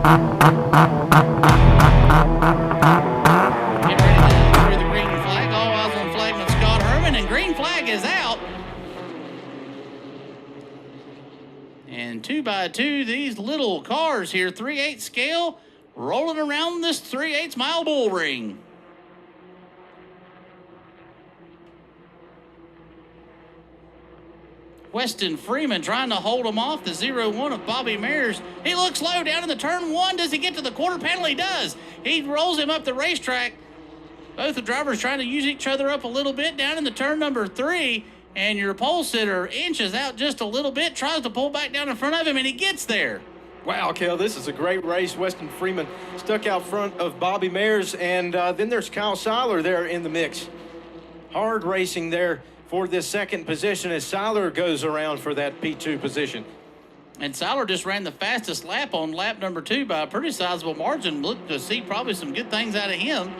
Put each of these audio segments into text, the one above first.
Get ready to throw the green flag. All eyes on flagman Scott Herman, and green flag is out. And 2x2, these little cars here, 3/8 scale, rolling around this 3/8 mile bull ring. Weston Freeman trying to hold him off the 0-1 of Bobby Mears. He looks low down in the turn one. Does he get to the quarter panel? He does. He rolls him up the racetrack. Both the drivers trying to use each other up a little bit down in the turn number 3. And your pole sitter inches out just a little bit, tries to pull back down in front of him, and he gets there. Wow, Kel, this is a great race. Weston Freeman stuck out front of Bobby Mears, and then there's Kyle Seiler there in the mix. Hard racing there for this second position as Seiler goes around for that P2 position. And Seiler just ran the fastest lap on lap number 2 by a pretty sizable margin. Look to see probably some good things out of him.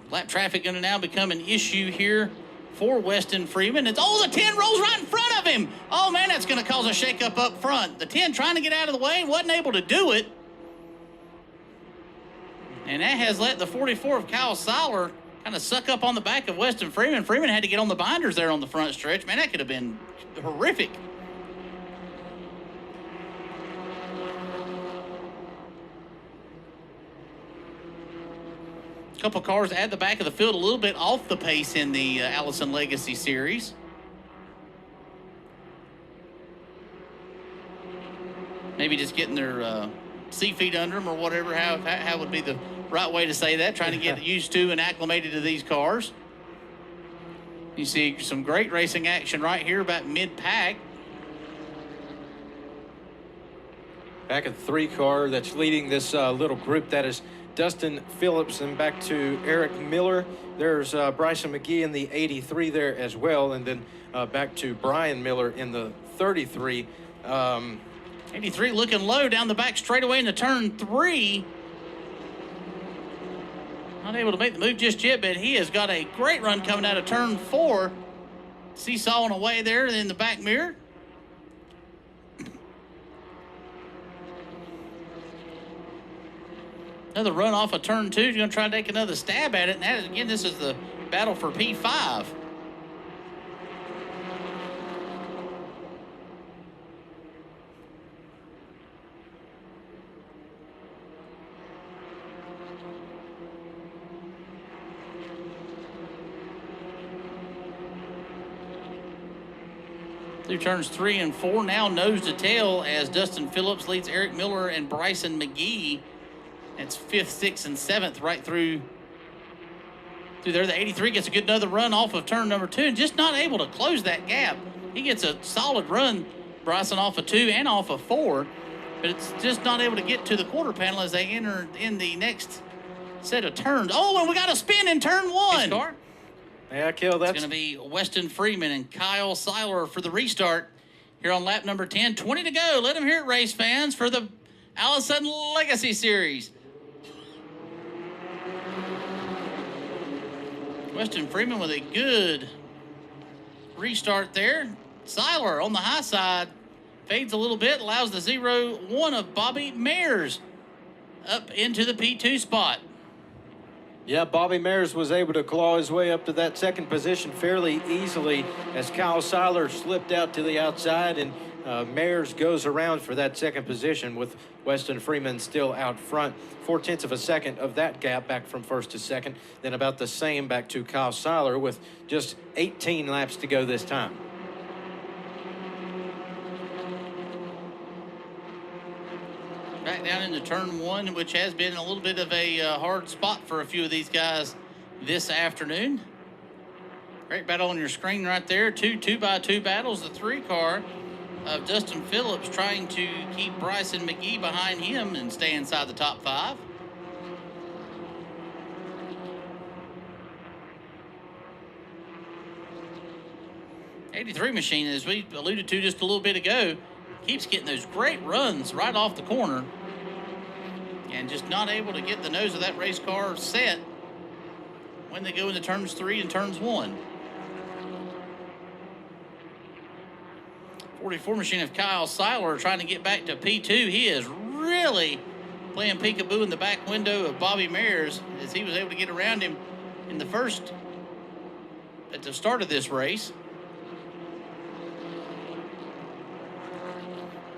Lap traffic going to now become an issue here for Weston Freeman. It's, the 10 rolls right in front of him. Oh, man, that's going to cause a shakeup up front. The 10 trying to get out of the way, wasn't able to do it. And that has let the 44 of Kyle Seiler kind of suck up on the back of Weston Freeman. Freeman had to get on the binders there on the front stretch. Man, that could have been horrific. Couple cars at the back of the field, a little bit off the pace in the Allison Legacy Series. Maybe just getting their sea feet under them or whatever, how would be the right way to say that, trying to get used to and acclimated to these cars. You see some great racing action right here about mid-pack. Back at the 3 car that's leading this little group, that is Dustin Phillips, and back to Eric Miller. There's Bryson McGee in the 83 there as well, and then back to Brian Miller in the 33. 83 looking low down the back straightaway into turn 3. Not able to make the move just yet, but he has got a great run coming out of turn 4. Seesawing away there in the back mirror. Another run off of turn 2. He's going to try to take another stab at it. And that is, again, this is the battle for P5. Through turns 3 and 4, now nose to tail as Dustin Phillips leads Eric Miller and Bryson McGee. It's 5th, 6th, and 7th right through there. The 83 gets a good another run off of turn number 2 and just not able to close that gap. He gets a solid run, Bryson, off of 2 and off of 4, but it's just not able to get to the quarter panel as they enter in the next set of turns. Oh, and we got a spin in turn 1. Yeah, Kel, that's going to be Weston Freeman and Kyle Seiler for the restart here on lap number 10. 20 to go. Let them hear it, race fans, for the Allison Legacy Series. Weston Freeman with a good restart there. Seiler on the high side fades a little bit, allows the 0-1 of Bobby Mears up into the P2 spot. Yeah, Bobby Mears was able to claw his way up to that second position fairly easily as Kyle Seiler slipped out to the outside, and Mears goes around for that second position with Weston Freeman still out front. 0.4 of a second of that gap back from first to second. Then about the same back to Kyle Seiler with just 18 laps to go this time. Back down into turn 1, which has been a little bit of a hard spot for a few of these guys this afternoon. Great battle on your screen right there. 2-2x2 battles. The 3 car of Dustin Phillips trying to keep Bryson McGee behind him and stay inside the top 5. '83 machine, as we alluded to just a little bit ago, keeps getting those great runs right off the corner and just not able to get the nose of that race car set when they go into turns 3 and turns 1. 44 machine of Kyle Seiler trying to get back to P2. He is really playing peekaboo in the back window of Bobby Mayers as he was able to get around him in the first, at the start of this race.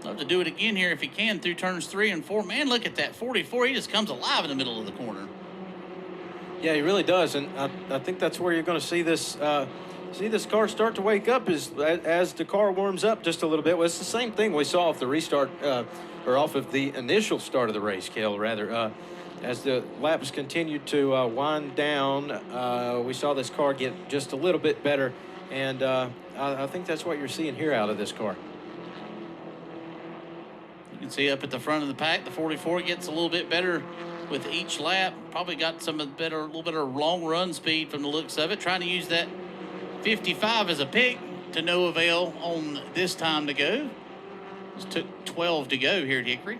Love to do it again here if he can through turns 3 and 4. Man, look at that 44. He just comes alive in the middle of the corner. Yeah, he really does, and I think that's where you're going to see this car start to wake up as the car warms up just a little bit. Well, it's the same thing we saw off the restart, or off of the initial start of the race, Cale, rather. As the laps continued to wind down, we saw this car get just a little bit better, and I think that's what you're seeing here out of this car. You can see up at the front of the pack, the 44 gets a little bit better with each lap. Probably got some of the better, a little bit of long run speed from the looks of it. Trying to use that 55 as a pick to no avail on this time to go. Just took 12 to go here at Hickory.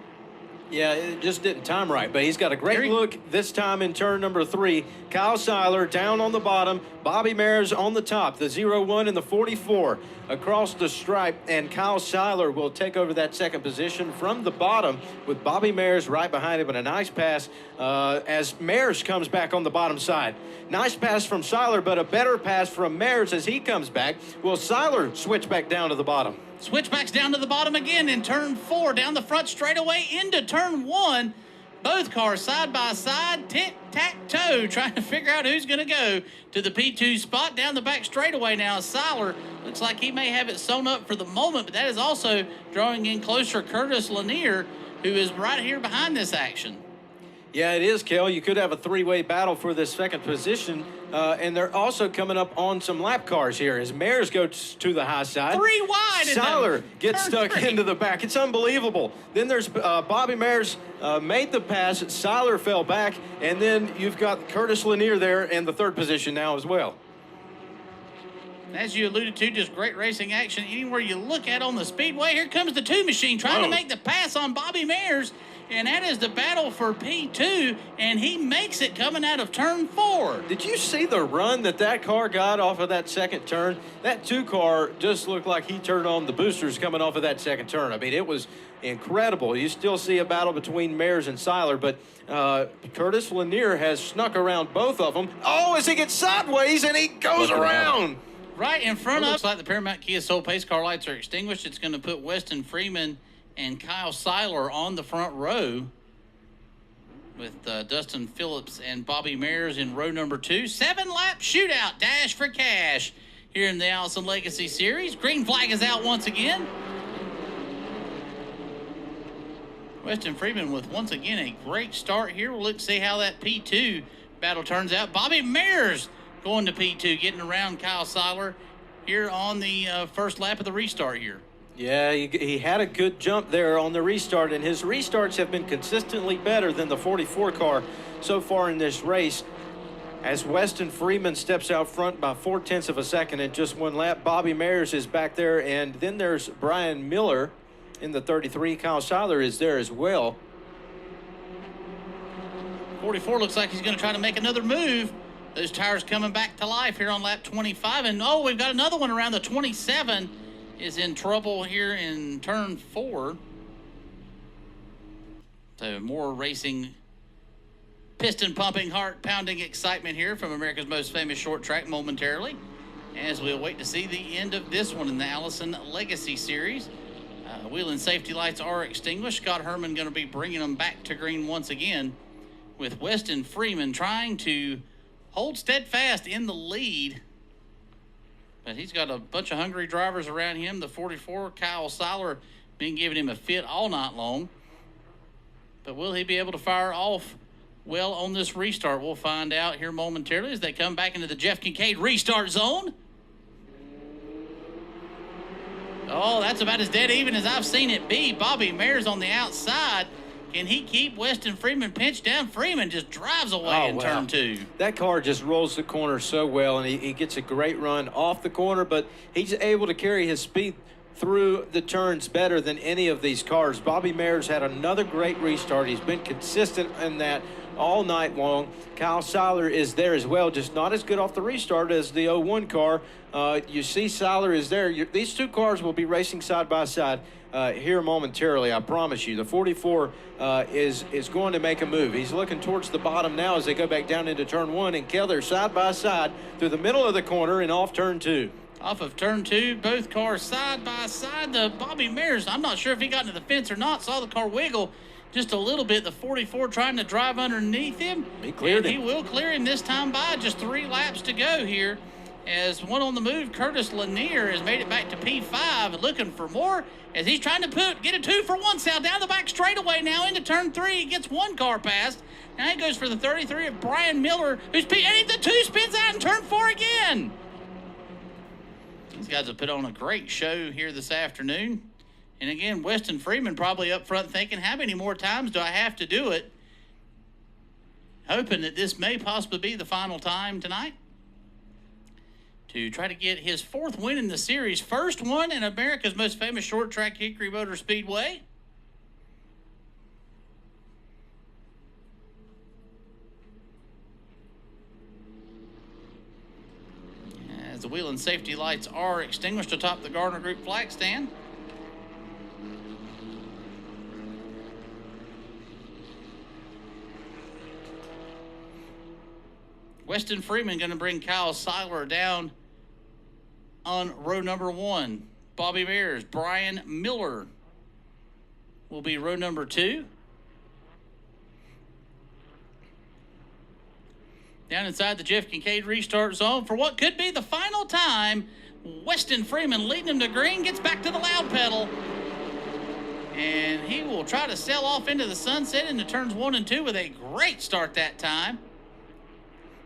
Yeah, it just didn't time right, but he's got a great look this time in turn number 3. Kyle Seiler down on the bottom, Bobby Mayers on the top, the 0-1 and the 44 across the stripe, and Kyle Seiler will take over that second position from the bottom with Bobby Mayers right behind him, and a nice pass as Mayers comes back on the bottom side. Nice pass from Seiler, but a better pass from Mayers as he comes back. Will Seiler switch back down to the bottom? Switchbacks down to the bottom again in turn 4, down the front straightaway into turn 1. Both cars side by side, tic-tac-toe, trying to figure out who's going to go to the P2 spot. Down the back straightaway now, Seiler looks like he may have it sewn up for the moment, but that is also drawing in closer Curtis Lanier, who is right here behind this action. Yeah, it is, Kel. You could have a three-way battle for this second position, and they're also coming up on some lap cars here as Mayers goes to the high side. 3 wide. Seiler gets stuck 3 into the back. It's unbelievable. Then there's Bobby Mayers made the pass. Seiler fell back, and then you've got Curtis Lanier there in the third position now as well. As you alluded to, just great racing action anywhere you look at on the speedway. Here comes the 2 machine trying to make the pass on Bobby Mayers. And that is the battle for P2, and he makes it coming out of turn 4. Did you see the run that car got off of that second turn? That 2 car just looked like he turned on the boosters coming off of that second turn. I mean, it was incredible. You still see a battle between Mayers and Seiler, but Curtis Lanier has snuck around both of them. Oh, as he gets sideways, and he goes around. Right in front of us. Looks like the Paramount Kia Soul Pace car lights are extinguished. It's going to put Weston Freeman and Kyle Seiler on the front row with Dustin Phillips and Bobby Mayers in row number 2. 7-lap shootout dash for cash here in the Allison Legacy Series. Green flag is out once again. Weston Freeman with, once again, a great start here. We'll look to see how that P2 battle turns out. Bobby Mayers going to P2, getting around Kyle Seiler here on the first lap of the restart here. Yeah, he had a good jump there on the restart, and his restarts have been consistently better than the 44 car so far in this race. As Weston Freeman steps out front by 0.4 of a second in just 1 lap, Bobby Mayers is back there, and then there's Brian Miller in the 33. Kyle Seiler is there as well. 44 looks like he's going to try to make another move. Those tires coming back to life here on lap 25, and oh, we've got another one around the 27. Is in trouble here in turn 4. So more racing, piston pumping, heart pounding excitement here from America's most famous short track momentarily, as we'll wait to see the end of this one in the Allison Legacy Series. Wheel and safety lights are extinguished. Scott Herman going to be bringing them back to green once again, with Weston Freeman trying to hold steadfast in the lead. But he's got a bunch of hungry drivers around him. The 44, Kyle Seiler, been giving him a fit all night long. But will he be able to fire off well on this restart? We'll find out here momentarily as they come back into the Jeff Kincaid restart zone. Oh, that's about as dead even as I've seen it be. Bobby Mayers on the outside. Can he keep Weston Freeman pinched down? Freeman just drives away in turn 2. That car just rolls the corner so well, and he gets a great run off the corner, but he's able to carry his speed through the turns better than any of these cars. Bobby Mayers had another great restart. He's been consistent in that all night long. Kyle Seiler is there as well, just not as good off the restart as the 01 car. You see Seiler is there. These two cars will be racing side by side here momentarily, I promise you. The 44 is going to make a move. He's looking towards the bottom now as they go back down into turn 1, and Keller side by side through the middle of the corner and off turn 2. Off of turn 2, both cars side by side. The Bobby Mayers, I'm not sure if he got into the fence or not, saw the car wiggle just a little bit. The 44 trying to drive underneath him. He cleared him. He will clear him this time by just 3 laps to go here. As one on the move, Curtis Lanier has made it back to P5, looking for more as he's trying to get a 2-for-1 sale down the back straightaway now into turn 3. He gets 1 car past. Now he goes for the 33 of Brian Miller, and the 2 spins out in turn 4 again. These guys have put on a great show here this afternoon. And again, Weston Freeman probably up front thinking, how many more times do I have to do it? Hoping that this may possibly be the final time tonight to try to get his 4th win in the series. First one in America's most famous short track, Hickory Motor Speedway. As the wheel and safety lights are extinguished atop the Gardner Group flag stand. Weston Freeman going to bring Kyle Seiler down on row number 1. Bobby Mayers, Brian Miller will be row number 2. Down inside the Jeff Kincaid restart zone for what could be the final time. Weston Freeman leading him to green, gets back to the loud pedal. And he will try to sail off into the sunset into turns 1 and 2 with a great start that time.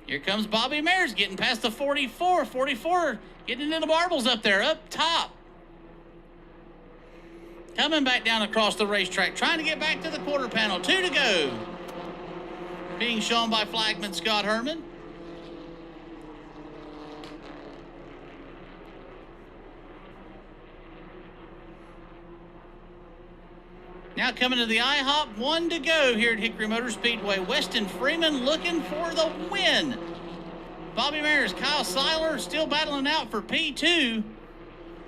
Here comes Bobby Mayers getting past the 44. 44 getting into the marbles up there, up top. Coming back down across the racetrack, trying to get back to the quarter panel. 2 to go. Being shown by flagman Scott Herman. Now coming to the IHOP, 1 to go here at Hickory Motor Speedway. Weston Freeman looking for the win. Bobby Mayers, Kyle Seiler still battling out for P2.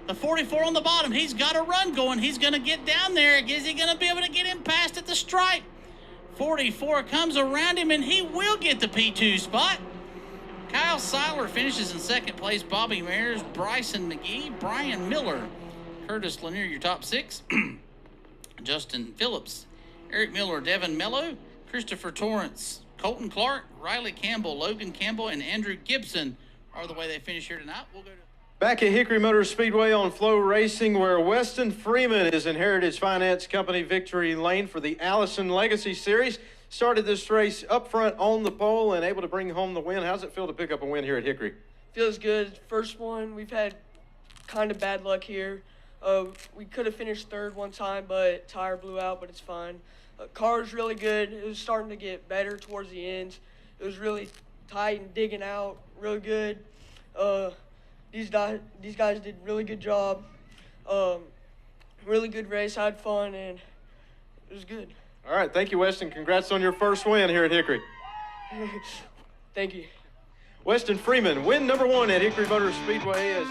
The 44 on the bottom, he's got a run going. He's going to get down there. Is he going to be able to get him past at the stripe? 44 comes around him, and he will get the P2 spot. Kyle Seiler finishes in 2nd place. Bobby Mayers, Bryson McGee, Brian Miller, Curtis Lanier, your top 6. Justin Phillips, Eric Miller, Devin Mello, Christopher Torrance, Colton Clark, Riley Campbell, Logan Campbell, and Andrew Gibson are the way they finish here tonight. We'll go to back at Hickory Motor Speedway on Flow Racing, where Weston Freeman is in Heritage Finance Company victory lane for the Allison Legacy Series. Started this race up front on the pole and able to bring home the win. How's it feel to pick up a win here at Hickory? Feels good. First one, we've had kind of bad luck here. We could have finished 3rd one time, but tire blew out, but it's fine. Car's really good. It was starting to get better towards the end. It was really tight and digging out, really good. These guys did a really good job. Really good race. I had fun, and it was good. All right, thank you, Weston. Congrats on your first win here at Hickory. Thank you. Weston Freeman, win number 1 at Hickory Motor Speedway as